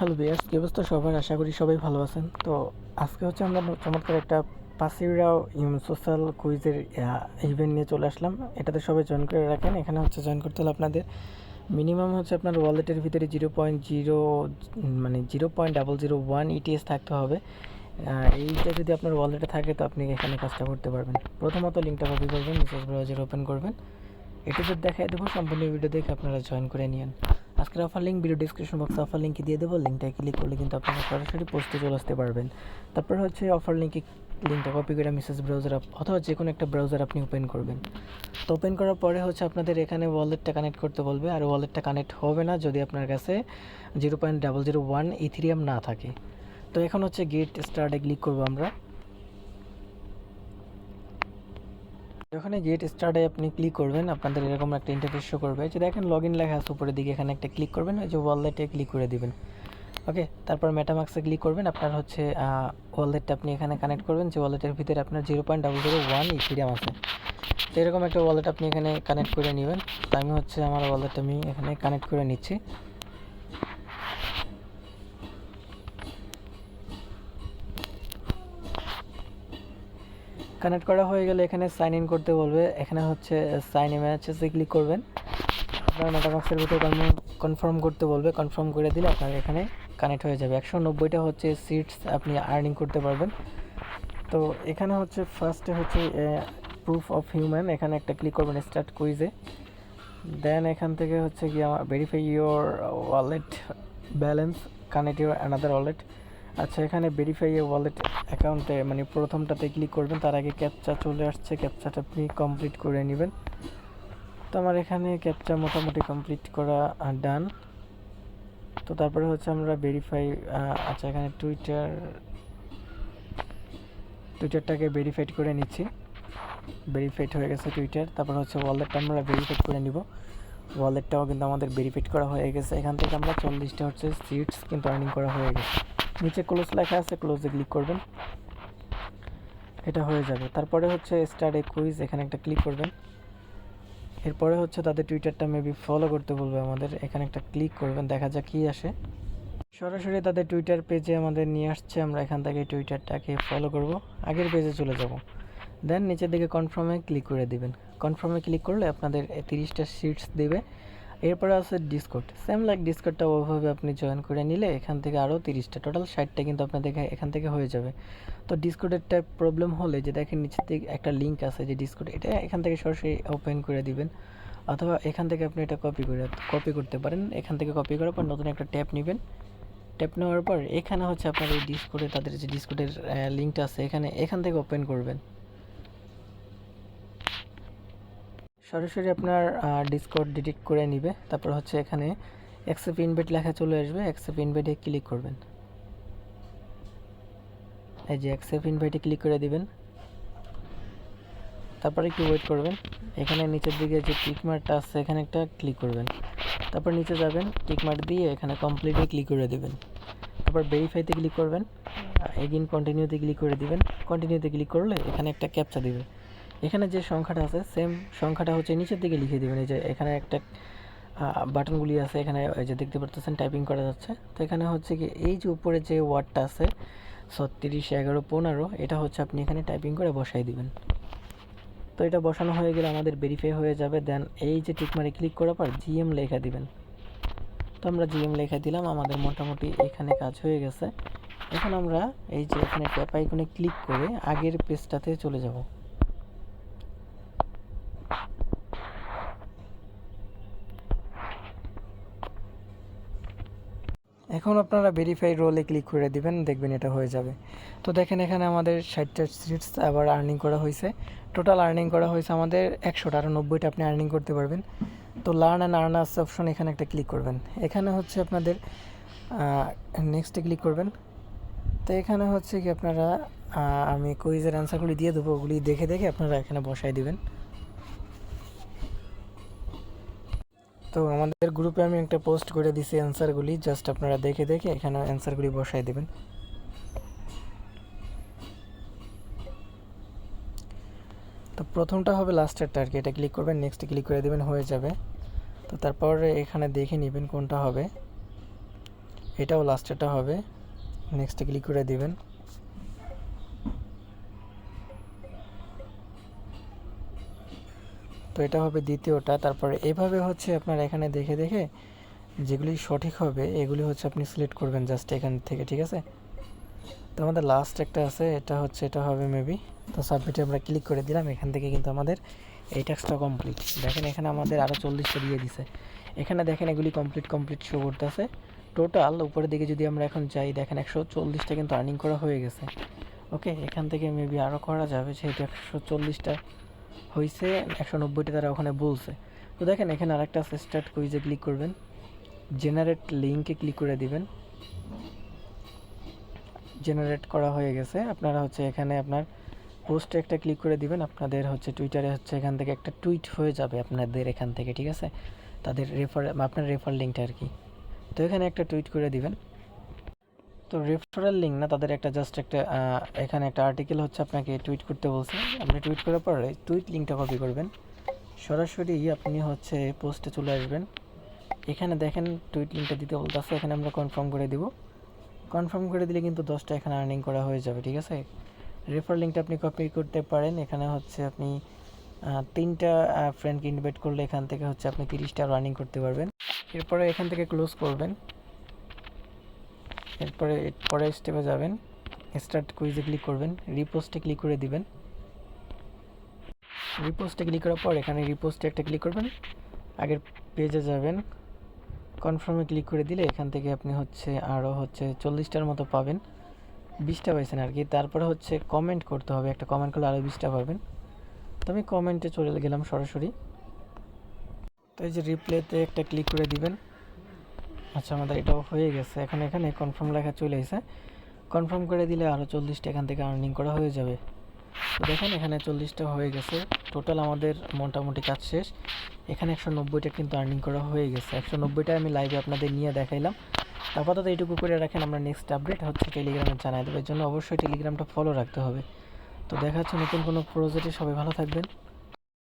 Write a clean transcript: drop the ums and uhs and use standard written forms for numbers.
Hello viewers, কি অবস্থা সবার? আশা করি সবাই ভালো আছেন। তো আজকে হচ্ছে আমরা চমৎকার একটা পাসিরাও সোশ্যাল কুইজের ইভেন্ট নিয়ে চলে আসলাম। এটাতে সবাই জয়েন করে রাখেন। এখানে হচ্ছে জয়েন করতে হলে আপনাদের মিনিমাম হচ্ছে আপনার ওয়ালেটের ভিতরে 0.0 মানে 0.001 ইটিএস থাকতে হবে। এইটা যদি আপনার ওয়ালেটে থাকে তো আপনি এখানে কাজটা করতে পারবেন। প্রথমত লিঙ্কটা কপি করবেন, মেসেজ ব্রাউজার ওপেন করবেন। এটু যদি দেখাই দেবো, সম্পূর্ণ ভিডিও দেখে আপনারা জয়েন করে নিন। আজকের অফার লিঙ্ক ভিডিও ডিসক্রিপশন বক্সে অফার লিঙ্কে দিয়ে দেবো। লিঙ্কটায় ক্লিক করলে কিন্তু আপনারা সরাসরি পোস্টে চলে আসতে পারবেন। তারপর হচ্ছে অফার লিঙ্কটা কপি করে মেসেজ ব্রাউজার অথবা যে কোনো একটা ব্রাউজার আপনি ওপেন করবেন। তো ওপেন করার পরে হচ্ছে আপনাদের এখানে ওয়ালেটটা কানেক্ট করতে বলবে, আর ওয়ালেটটা কানেক্ট হবে না যদি আপনার কাছে 0.001 ইথিরিয়াম না থাকে। তো এখন হচ্ছে গেট স্টার্টে ক্লিক করবো আমরা। যখন গেট স্টার্টে আপনি ক্লিক করবেন, আপনাদের এরকম একটা ইন্টারফেস শো করবে। যে দেখেন লগ ইন লেখা আছে উপরের দিকে, এখানে একটা ক্লিক করবেন, ওই যে ওয়ালেটে ক্লিক করে দিবেন। ওকে, তারপর মেটামাক্সে ক্লিক করবেন। আপনার হচ্ছে ওয়ালেটটা আপনি এখানে কানেক্ট করবেন, যে ওয়ালেটের ভিতরে আপনার 0.001 ইথিরিয়াম আছে। তো এরকম একটা ওয়ালেট আপনি এখানে কানেক্ট করে নেবেন। তো আমি হচ্ছে আমার ওয়ালেটটা আমি এখানে কানেক্ট করে নিচ্ছি। কানেক্ট করা হয়ে গেলে এখানে সাইন ইন করতে বলবে। এখানে হচ্ছে সাইন ইন ম্যাচেসে ক্লিক করবেন। আপনার মেটামাক্সের ভিতরে কনফার্ম করতে বলবে, কনফার্ম করে দিলে আপনার এখানে কানেক্ট হয়ে যাবে। 190টা হচ্ছে সিটস আপনি আর্নিং করতে পারবেন। তো এখানে হচ্ছে ফার্স্টে হচ্ছে প্রুফ অফ হিউম্যান, এখানে একটা ক্লিক করবেন স্টার্ট কুইজে। দেন এখান থেকে হচ্ছে কি আমার verify your wallet balance, connect your another wallet. আচ্ছা, এখানে ভেরিফাই ইউর ওয়ালেট অ্যাকাউন্টে মানে প্রথমটাতে ক্লিক করবেন। তার আগে ক্যাপচা চলে আসছে, ক্যাপচাটা আপনি কমপ্লিট করে নেবেন। তো আমার এখানে ক্যাপচা মোটামুটি কমপ্লিট করা ডান। তো তারপরে হচ্ছে আমরা ভেরিফাই, আচ্ছা এখানে টুইটারটাকে ভেরিফাইড করে নিচ্ছি। ভেরিফাইড হয়ে গেছে টুইটার। তারপর হচ্ছে ওয়ালেটটা আমরা ভেরিফাইড করে নিব। ওয়ালেটটাও কিন্তু আমাদের ভেরিফাইড করা হয়ে গেছে। এখান থেকে আমরা 40টা হচ্ছে সিটস কিন্তু আর্নিং করা হয়ে গেছে। নিচে ক্লোজ লেখা আছে, ক্লোজে ক্লিক করবেন, এটা হয়ে যাবে। তারপরে হচ্ছে স্টার্ট এ কুইজ, এখানে একটা ক্লিক করবেন। এরপরে হচ্ছে তাদের টুইটারটা মেবি ফলো করতে বলবে আমাদের, এখানে একটা ক্লিক করবেন, দেখা যাক কী আসে। সরাসরি তাদের টুইটার পেজে আমাদের নিয়ে আসছে। আমরা এখান থেকে টুইটারটাকে ফলো করব, আগের পেজে চলে যাব। দেন নিচের দিকে কনফার্মে ক্লিক করে দিবেন। কনফার্মে ক্লিক করলে আপনাদের 30টা সিটস দেবে। এরপরে আছে ডিসকর্ড, সেম লাইক ডিসকর্ডটা ওভাবে আপনি জয়েন করে নিলে এখান থেকে আরও 30টা, টোটাল 60টা কিন্তু আপনাদের এখান থেকে হয়ে যাবে। তো ডিসকর্ডের টাইপ প্রবলেম হলে যে দেখেন নিচের দিকে একটা লিঙ্ক আছে যে ডিসকর্ড, এটা এখান থেকে সরাসরি ওপেন করে দিবেন, অথবা এখান থেকে আপনি এটা কপি করতে পারেন। এখান থেকে কপি করার পর নতুন একটা ট্যাব নেবেন। ট্যাপ নেওয়ার পর এখানে হচ্ছে আপনার এই ডিসকর্ডে তাদের যে ডিসকর্ডের লিঙ্কটা আছে এখান থেকে ওপেন করবেন। সরাসরি আপনার ডিসকর্ড ডিটেক্ট করে নিবে। তারপর হচ্ছে এখানে অ্যাকসেপ্ট ইনভাইট লেখা চলে আসবে, অ্যাকসেপ্ট ইনভাইটে ক্লিক করবেন। এই যে অ্যাকসেপ্ট ইনভাইটে ক্লিক করে দিবেন। তারপরে একটু ওয়েট করবেন। এখানে নিচের দিকে যে টিকমার্কটা আছে এখানে একটা ক্লিক করবেন। তারপর নিচে যাবেন, টিকমার্ক দিয়ে এখানে কমপ্লিটে ক্লিক করে দেবেন। তারপর ভেরিফাইতে ক্লিক করবেন, এগেইন কন্টিনিউতে ক্লিক করে দিবেন। কন্টিনিউতে ক্লিক করলে এখানে একটা ক্যাপচা দিবে। এখানে যে সংখ্যাটা আছে সেম সংখ্যাটা হচ্ছে নিচের দিকে লিখে দেবেন। এই যে এখানে একটা বাটনগুলি আছে, এখানে এই যে দেখতে পাচ্ছেন টাইপিং করা যাচ্ছে। তো এখানে হচ্ছে কি এই যে উপরে যে ওয়ার্ডটা আছে 36, 11, 15, এটা হচ্ছে আপনি এখানে টাইপিং করে বসাই দিবেন। তো এটা বসানো হয়ে গেলে আমাদের ভেরিফাই হয়ে যাবে। দেন এই যে টিকমারে ক্লিক করার পর জিএম লেখা দিবেন। তো আমরা জিএম লেখা দিলাম, আমাদের মোটামুটি এখানে কাজ হয়ে গেছে। এখন আমরা এই যে এখানে ট্যাপ আইকনে ক্লিক করে আগের পেজটাতে চলে যাব। এখন আপনারা ভেরিফাই রোলে ক্লিক করে দিবেন, দেখবেন এটা হয়ে যাবে। তো দেখেন এখানে আমাদের 60টা সিটস আবার আর্নিং করা হয়েছে। টোটাল আর্নিং করা হয়েছে আমাদের 100টা, আর 90টা আপনি আর্নিং করতে পারবেন। তো লার্ন অ্যান্ড আর্নার্স অপশন এখানে একটা ক্লিক করবেন। এখানে হচ্ছে আপনাদের নেক্সটে ক্লিক করবেন। তো এখানে হচ্ছে কি আপনারা আমি কুইজের অ্যান্সারগুলি দিয়ে দেবো, ওগুলি দেখে দেখে আপনারা এখানে বসাই দিবেন। তো আমাদের গ্রুপে আমি একটা পোস্ট করে দিছি অ্যান্সারগুলি, জাস্ট আপনারা দেখে দেখে এখানে অ্যান্সারগুলি বসাই দেবেন। তো প্রথমটা হবে লাস্টেরটা আর কি, এটা ক্লিক করবেন, নেক্সটে ক্লিক করে দেবেন, হয়ে যাবে। তো তারপরে এখানে দেখে নেবেন কোনটা হবে। এটাও লাস্টেরটা হবে, নেক্সটে ক্লিক করে দিবেন। তো এটা হবে দ্বিতীয়টা। তারপরে এভাবে হচ্ছে আপনার এখানে দেখে দেখে যেগুলি সঠিক হবে এগুলি হচ্ছে আপনি সিলেক্ট করবেন জাস্ট এখান থেকে, ঠিক আছে। তো আমাদের লাস্ট একটা আছে, এটা হচ্ছে এটা হবে মেবি। তো সাবমিটে আমরা ক্লিক করে দিলাম, এখান থেকে কিন্তু আমাদের এই টাস্কটা কমপ্লিট। দেখেন এখানে আমাদের আরও 40টা দিয়ে দিছে। এখানে দেখেন এগুলি কমপ্লিট শো করতেছে। টোটাল উপরের দিকে যদি আমরা এখন যাই, দেখেন 140টা কিন্তু আর্নিং করা হয়ে গেছে। ওকে, এখান থেকে মেবি আরও করা যাবে, যেহেতু 140টা হয়েছে, 190টা তারা ওখানে বলছে। তো দেখেন এখানে আরেকটা আছে, স্টার্ট কুইজে ক্লিক করবেন, জেনারেট লিঙ্কে ক্লিক করে দিবেন। জেনারেট করা হয়ে গেছে। আপনারা হচ্ছে এখানে আপনার পোস্টে একটা ক্লিক করে দিবেন, আপনাদের হচ্ছে টুইটারে হচ্ছে এখান থেকে একটা টুইট হয়ে যাবে আপনাদের এখান থেকে, ঠিক আছে, তাদের আপনার রেফার লিঙ্কটা আর কি। তো এখানে একটা টুইট করে দিবেন। তো রেফারেল লিঙ্ক না, তাদের একটা জাস্ট একটা এখানে একটা আর্টিকেল হচ্ছে আপনাকে টুইট করতে বলছে। আপনি টুইট করার পরে টুইট লিঙ্কটা কপি করবেন, সরাসরি আপনি হচ্ছে পোস্টে চলে আসবেন। এখানে দেখেন টুইট লিঙ্কটা দিতে বলতেছে, এখানে আমরা কনফার্ম করে দিব। কনফার্ম করে দিলে কিন্তু 10টা এখানে আর্নিং করা হয়ে যাবে, ঠিক আছে। রেফার লিঙ্কটা আপনি কপি করতে পারেন। এখানে হচ্ছে আপনি 3টা ফ্রেন্ডকে ইনভাইট করলে এখান থেকে হচ্ছে আপনি 30টা রানিং করতে পারবেন। এরপরে এখান থেকে ক্লোজ করবেন। এরপরে পরের স্টেপে যাবেন, স্টার্ট কুইজে ক্লিক করবেন, রিপোস্টে ক্লিক করে দিবেন। রিপোস্টে ক্লিক করার পর এখানে রিপোস্টে একটা ক্লিক করবেন, আগের পেজে যাবেন, কনফার্মে ক্লিক করে দিলে এখান থেকে আপনি হচ্ছে আরও হচ্ছে 40টার মতো পাবেন। 20টা পাইছেন আর কি। তারপরে হচ্ছে কমেন্ট করতে হবে, একটা কমেন্ট করলে আরও 20টা পাবেন। তো আমি কমেন্টে চলে গেলাম সরাসরি। তো এই যে রিপ্লেতে একটা ক্লিক করে দিবেন। আচ্ছা, আমাদের এটাও হয়ে গেছে। এখন এখানে কনফার্ম লেখা চলে এসে, কনফার্ম করে দিলে আরও 40টা এখান থেকে আর্নিং করা হয়ে যাবে। তো দেখেন এখানে 40টা হয়ে গেছে। টোটাল আমাদের মোটামুটি কাজ শেষ। এখানে 190টা কিন্তু আর্নিং করা হয়ে গেছে। 190টা আমি লাইভে আপনাদের নিয়ে দেখাইলাম। আপাতত এইটুকু করে রাখেন, আমরা নেক্সট আপডেট হচ্ছে টেলিগ্রামে জানাই দেবো। এর জন্য অবশ্যই টেলিগ্রামটা ফলো রাখতে হবে। তো দেখা হচ্ছে নতুন কোনো প্রজেক্টে, সবাই ভালো থাকবেন।